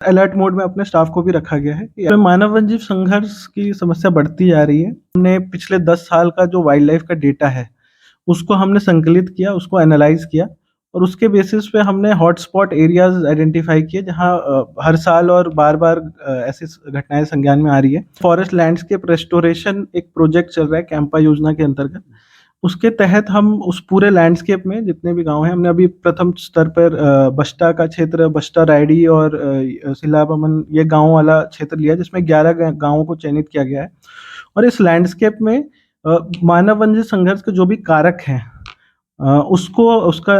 Alert mode में अपने staff को भी रखा गया है कि मानव वन्यजीव संघर्ष की समस्या बढ़ती जा रही है। हमने पिछले 10 साल का जो वाइल्ड लाइफ का डेटा है, उसको हमने संकलित किया, उसको एनालाइज़ किया और उसके बेसिस पे हमने हॉटस्पॉट एरियाज़ आइडेंटिफ़ाई किए जहाँ हर साल और बार-बार ऐसी घटनाएँ संज्ञान में आ रही है। फॉरेस्ट लैंडस्केप रेस्टोरेशन एक प्रोजेक्ट चल रहा है कैंपा योजना के अंतर्गत। उसके तहत हम उस पूरे लैंडस्केप में जितने भी गाँव हैं, हमने अभी प्रथम स्तर पर बस्टा का क्षेत्र, बस्टा रायडी और सिलाबमन ये गाँव वाला क्षेत्र लिया जिसमें 11 गाँवों को चयनित किया गया है। और इस लैंडस्केप में मानव वन्य संघर्ष के जो भी कारक हैं उसका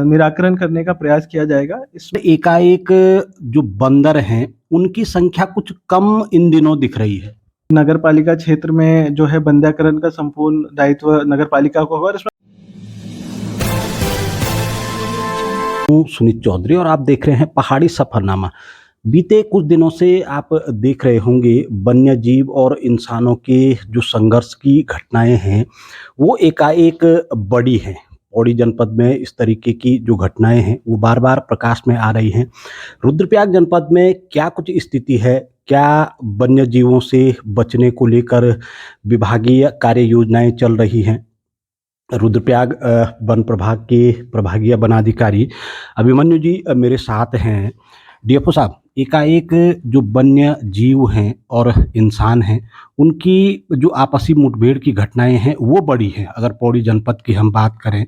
निराकरण करने का प्रयास किया जाएगा। एकाएक जो बंदर हैं, उनकी संख्या कुछ कम इन दिनों दिख रही है। नगर पालिका क्षेत्र में जो है बंध्याकरण का संपूर्ण दायित्व नगर पालिका को होगा और इसमें सुनीत चौधरी और आप देख रहे हैं पहाड़ी सफरनामा। बीते कुछ दिनों से आप देख रहे होंगे वन्य जीव और इंसानों के जो संघर्ष की घटनाएं हैं वो एकाएक बढ़ी हैं। पौड़ी जनपद में इस तरीके की जो घटनाएं हैं वो बार बार प्रकाश में आ रही हैं। रुद्रप्रयाग जनपद में क्या कुछ स्थिति है, क्या वन्य जीवों से बचने को लेकर विभागीय कार्य योजनाएं चल रही हैं। रुद्रप्रयाग वन प्रभाग के प्रभागीय वनाधिकारी अभिमन्यु जी मेरे साथ हैं। डीएफओ साहब, एकाएक जो वन्य जीव हैं और इंसान हैं उनकी जो आपसी मुठभेड़ की घटनाएं हैं वो बड़ी हैं। अगर पौड़ी जनपद की हम बात करें,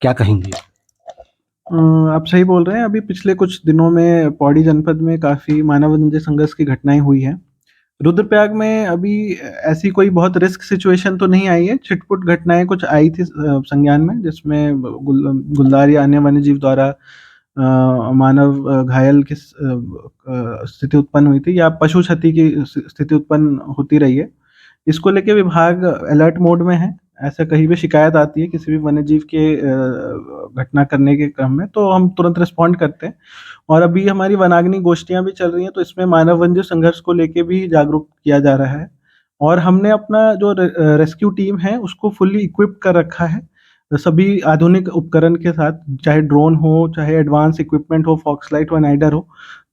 क्या कहेंगे? आप सही बोल रहे हैं। अभी पिछले कुछ दिनों में पौड़ी जनपद में काफ़ी मानव वन्य संघर्ष की घटनाएँ हुई हैं। रुद्रप्रयाग में अभी ऐसी कोई बहुत रिस्क सिचुएशन तो नहीं आई है। छिटपुट घटनाएँ कुछ आई थी संज्ञान में जिसमें गुलदार या अन्य वन्यजीव द्वारा मानव घायल की स्थिति उत्पन्न हुई थी या पशु क्षति की स्थिति उत्पन्न होती रही है। इसको लेके विभाग अलर्ट मोड में है। ऐसा कहीं भी शिकायत आती है किसी भी वन्यजीव के घटना करने के क्रम में तो हम तुरंत रिस्पॉन्ड करते हैं। और अभी हमारी वनाग्नि गोष्ठियाँ भी चल रही हैं तो इसमें मानव वन्य संघर्ष को लेके भी जागरूक किया जा रहा है। और हमने अपना जो रेस्क्यू टीम है उसको फुल्ली इक्विप कर रखा है। सभी आधुनिक उपकरण के साथ, चाहे ड्रोन हो, चाहे एडवांस इक्विपमेंट हो, फॉक्सलाइट हो, नाइडर हो,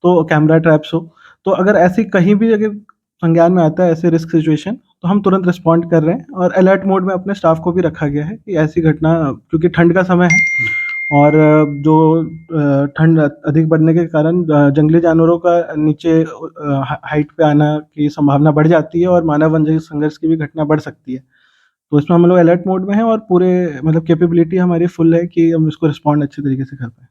तो कैमरा ट्रैप्स हो। तो अगर ऐसी कहीं भी अगर संज्ञान में आता है ऐसे रिस्क सिचुएशन तो हम तुरंत रिस्पॉन्ड कर रहे हैं और अलर्ट मोड में अपने स्टाफ को भी रखा गया है कि ऐसी घटना, क्योंकि ठंड का समय है और जो ठंड अधिक बढ़ने के कारण जंगली जानवरों का नीचे हाइट पे आना की संभावना बढ़ जाती है और मानव वन्य संघर्ष की भी घटना बढ़ सकती है। तो इसमें हम लोग अलर्ट मोड में हैं और पूरे मतलब कैपेबिलिटी हमारी फुल है कि हम इसको रिस्पॉन्ड अच्छे तरीके से कर पाएँ।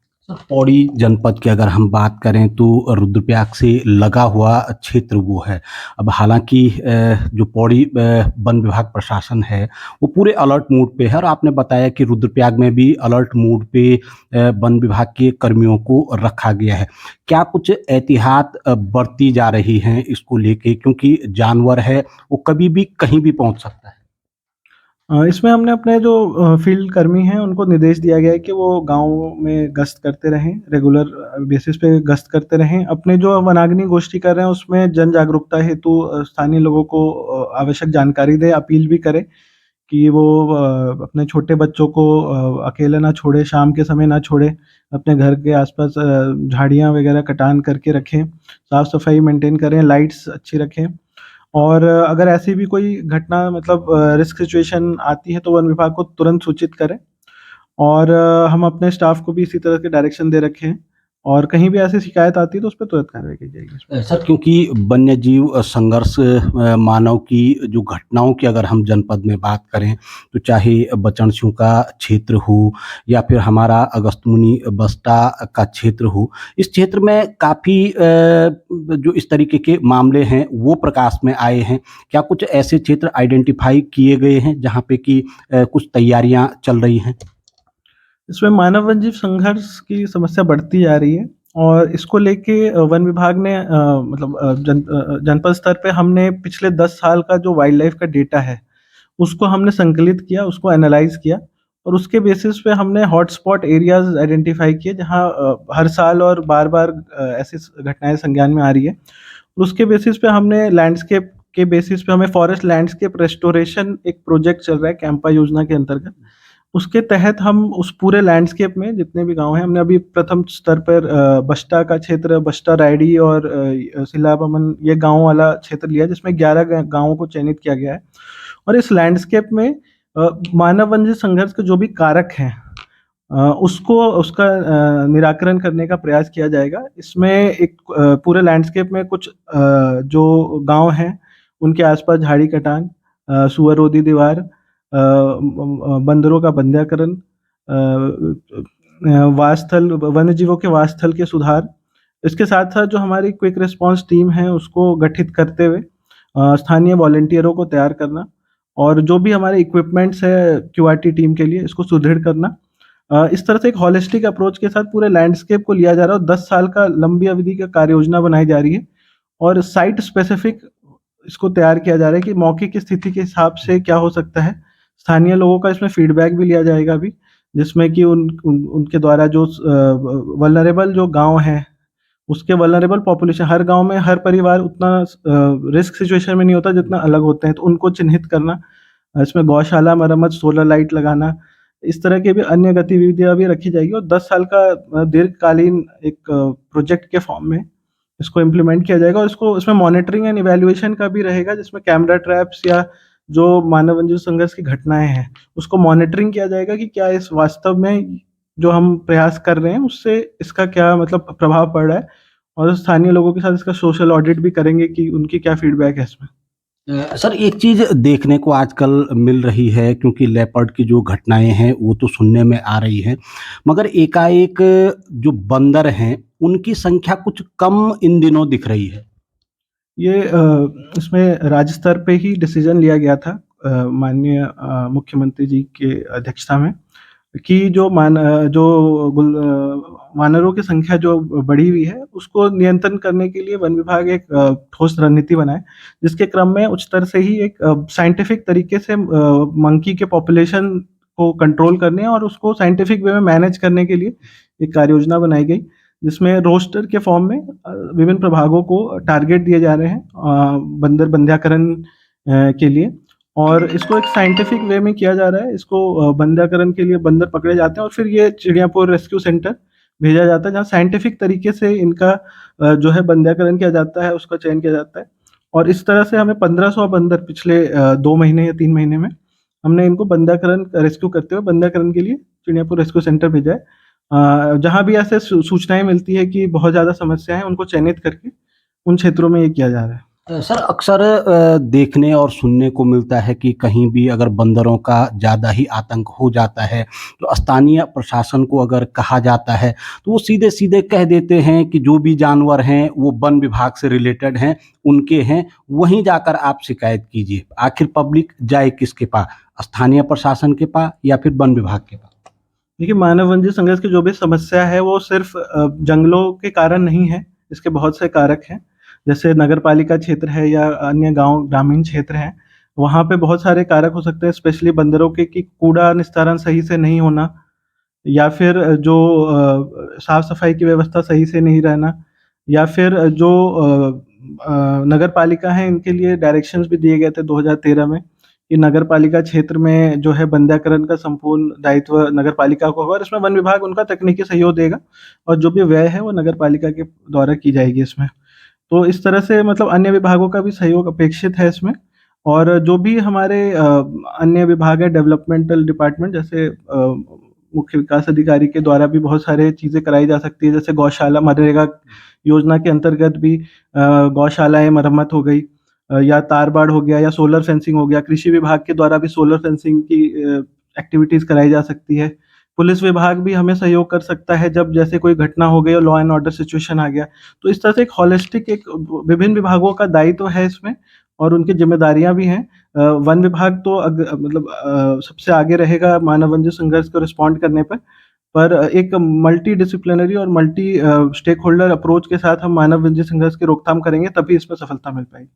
पौड़ी जनपद की अगर हम बात करें तो रुद्रप्रयाग से लगा हुआ क्षेत्र वो है। अब हालांकि जो पौड़ी वन विभाग प्रशासन है वो पूरे अलर्ट मोड पे है और आपने बताया कि रुद्रप्रयाग में भी अलर्ट मोड पे वन विभाग के कर्मियों को रखा गया है। क्या कुछ एहतियात बरती जा रही हैं इसको लेके, क्योंकि जानवर है वो कभी भी कहीं भी पहुंच सकता है? इसमें हमने अपने जो फ़ील्ड कर्मी हैं उनको निर्देश दिया गया है कि वो गाँव में गश्त करते रहें, रेगुलर बेसिस पे गश्त करते रहें। अपने जो वनाग्नि गोष्ठी कर रहे हैं उसमें जन जागरूकता हेतु स्थानीय लोगों को आवश्यक जानकारी दें, अपील भी करें कि वो अपने छोटे बच्चों को अकेले ना छोड़ें, शाम के समय ना छोड़ें, अपने घर के आस-पास झाड़ियाँ वगैरह कटान करके रखें, साफ-सफाई मेंटेन करें, लाइट्स अच्छी रखें। और अगर ऐसी भी कोई घटना मतलब रिस्क सिचुएशन आती है तो वन विभाग को तुरंत सूचित करें और हम अपने स्टाफ को भी इसी तरह के डायरेक्शन दे रखे हैं और कहीं भी ऐसी शिकायत आती है तो उस पे तुरंत कार्रवाई की जाएगी। सर, क्योंकि वन्य जीव संघर्ष मानव की जो घटनाओं की अगर हम जनपद में बात करें तो चाहे बचनसू का क्षेत्र हो या फिर हमारा अगस्त्यमुनि बस्ता का क्षेत्र हो, इस क्षेत्र में काफ़ी जो इस तरीके के मामले हैं वो प्रकाश में आए हैं। क्या कुछ ऐसे क्षेत्र आइडेंटिफाई किए गए हैं जहाँ पे कि कुछ तैयारियाँ चल रही हैं? इसमें मानव वन्यजीव संघर्ष की समस्या बढ़ती जा रही है और इसको लेके वन विभाग ने जनपद स्तर पे हमने पिछले 10 साल का जो वाइल्ड लाइफ का डेटा है, उसको हमने संकलित किया, उसको एनालाइज़ किया और उसके बेसिस पे हमने हॉटस्पॉट एरियाज़ आइडेंटिफ़ाई किए जहाँ हर साल और बार-बार ऐसी घटनाएँ संज्ञान में आ रही है। और उसके बेसिस पे हमने लैंडस्केप के बेसिस पे हमें फॉरेस्ट लैंडस्केप रेस्टोरेशन एक प्रोजेक्ट चल रहा है कैंपा योजना के अंतर्गत। उसके तहत हम उस पूरे लैंडस्केप में जितने भी गाँव हैं, हमने अभी प्रथम स्तर पर बस्टा का क्षेत्र, बस्टा, रायडी और सिलाबमन ये गाँव वाला क्षेत्र लिया जिसमें 11 गाँवों को चयनित किया गया है। और इस लैंडस्केप में मानव वन्य संघर्ष के जो भी कारक हैं उसको उसका निराकरण करने का प्रयास किया जाएगा। इसमें एक पूरे लैंडस्केप में कुछ जो गाँव हैं, उनके आस-पास झाड़ी कटान, सुअरोधी दीवार, बंदरों का बंध्याकरण, वासस्थल वन्य जीवों के वासस्थल के सुधार, इसके साथ-साथ जो हमारी क्विक रिस्पॉन्स टीम है, उसको गठित करते हुए स्थानीय वॉलंटियरों को तैयार करना और जो भी हमारे इक्विपमेंट्स है क्यूआरटी टीम के लिए, इसको सुदृढ़ करना। इस तरह से एक होलिस्टिक अप्रोच के साथ पूरे लैंडस्केप को लिया जा रहा है और 10 साल का लंबी अवधि का कार्य योजना बनाई जा रही है और साइट स्पेसिफिक इसको तैयार किया जा रहा है कि मौके की स्थिति के हिसाब से क्या हो सकता है। स्थानीय लोगों का इसमें फीडबैक भी लिया जाएगा अभी, जिसमें कि उनके द्वारा जो वल्नरेबल जो गाँव हैं, उसके वल्नरेबल पॉपुलेशन हर गाँव में हर परिवार उतना रिस्क सिचुएशन में नहीं होता जितना अलग होते हैं, तो उनको चिन्हित करना, इसमें गौशाला मरम्मत, सोलर लाइट लगाना, इस तरह की भी अन्य गतिविधियाँ भी रखी जाएगी और 10 साल का दीर्घकालीन एक प्रोजेक्ट के फॉर्म में इसको इम्प्लीमेंट किया जाएगा और इसको इसमें मॉनिटरिंग एंड इवैल्यूएशन का भी रहेगा जिसमें कैमरा ट्रैप्स या जो मानव वन्य संघर्ष की घटनाएँ हैं, उसको मॉनिटरिंग किया जाएगा कि क्या इस वास्तव में जो हम प्रयास कर रहे हैं उससे इसका क्या मतलब प्रभाव पड़ रहा है और स्थानीय लोगों के साथ इसका सोशल ऑडिट भी करेंगे कि उनकी क्या फीडबैक है इसमें। सर एक चीज़ देखने को आजकल मिल रही है क्योंकि लेपर्ड की जो घटनाएँ हैं वो तो सुनने में आ रही हैं, मगर एकाएक जो बंदर हैं उनकी संख्या कुछ कम इन दिनों दिख रही है। ये इसमें राज्य स्तर पे ही डिसीजन लिया गया था माननीय मुख्यमंत्री जी के अध्यक्षता में कि जो वानरों की संख्या जो बढ़ी हुई है, उसको नियंत्रण करने के लिए वन विभाग एक ठोस रणनीति बनाए, जिसके क्रम में उच्च स्तर से ही एक साइंटिफिक तरीके से मंकी के पॉपुलेशन को कंट्रोल करने और उसको साइंटिफिक वे में मैनेज करने के लिए एक कार्य योजना बनाई गई, जिसमें रोस्टर के फॉर्म में विभिन्न प्रभागों को टारगेट दिए जा रहे हैं बंदर बंध्याकरण के लिए और इसको एक साइंटिफिक वे में किया जा रहा है। इसको बंध्याकरण के लिए बंदर पकड़े जाते हैं और फिर ये चिड़ियापुर रेस्क्यू सेंटर भेजा जाता है, जहाँ साइंटिफिक तरीके से इनका जो है बंध्याकरण किया जाता है, उसका चयन किया जाता है और इस तरह से हमें 1500 बंदर पिछले 2 महीने या 3 महीने में हमने इनको बंध्याकरण रेस्क्यू करते हुए बंध्याकरण के लिए चिड़ियापुर रेस्क्यू सेंटर भेजा है। जहाँ भी ऐसे सूचनाएँ मिलती है कि बहुत ज़्यादा समस्या है, उनको चयनित करके उन क्षेत्रों में ये किया जा रहा है। सर अक्सर देखने और सुनने को मिलता है कि कहीं भी अगर बंदरों का ज़्यादा ही आतंक हो जाता है, तो स्थानीय प्रशासन को अगर कहा जाता है, तो वो सीधे-सीधे कह देते हैं कि जो भी जानवर हैं, वो वन विभाग से रिलेटेड हैं, उनके हैं, वहीं जाकर आप शिकायत कीजिए। आखिर पब्लिक जाए किसके पास? स्थानीय प्रशासन के पास या फिर वन विभाग के पास? देखिए, मानव वन्य संघर्ष की जो भी समस्या है वो सिर्फ़ जंगलों के कारण नहीं है, इसके बहुत से कारक हैं। जैसे नगरपालिका क्षेत्र है या अन्य गाँव ग्रामीण क्षेत्र हैं, वहाँ पे बहुत सारे कारक हो सकते हैं स्पेशली बंदरों के कि कूड़ा निस्तारण सही से नहीं होना या फिर जो साफ-सफाई की व्यवस्था सही से नहीं रहना या फिर जो नगर पालिका है इनके लिए डायरेक्शंस भी दिए गए थे 2013 में कि नगर पालिका क्षेत्र में जो है बंध्याकरण का संपूर्ण दायित्व नगर पालिका को होगा और इसमें वन विभाग उनका तकनीकी सहयोग देगा और जो भी व्यय है वो नगर पालिका के द्वारा की जाएगी इसमें। तो इस तरह से मतलब अन्य विभागों का भी सहयोग अपेक्षित है इसमें और जो भी हमारे अन्य विभाग है डेवलपमेंटल डिपार्टमेंट जैसे मुख्य विकास अधिकारी के द्वारा भी बहुत सारे चीज़ें कराई जा सकती है जैसे गौशाला मनरेगा योजना के अंतर्गत भी गौशालाएँ मरम्मत हो गई या तार-बाड़ हो गया या सोलर फेंसिंग हो गया। कृषि विभाग के द्वारा भी सोलर फेंसिंग की एक्टिविटीज़ कराई जा सकती है। पुलिस विभाग भी हमें सहयोग कर सकता है जब जैसे कोई घटना हो गई और लॉ एंड ऑर्डर सिचुएशन आ गया। तो इस तरह से एक होलिस्टिक एक विभिन्न विभागों का दायित्व है इसमें और उनकी ज़िम्मेदारियाँ भी हैं। वन विभाग तो मतलब सबसे आगे रहेगा मानव वन्य संघर्ष को रिस्पॉन्ड करने पर एक मल्टी डिसिप्लिनरी और मल्टी स्टेक होल्डर अप्रोच के साथ हम मानव वन्य संघर्ष की रोकथाम करेंगे तभी इसमें सफलता मिल पाएगी।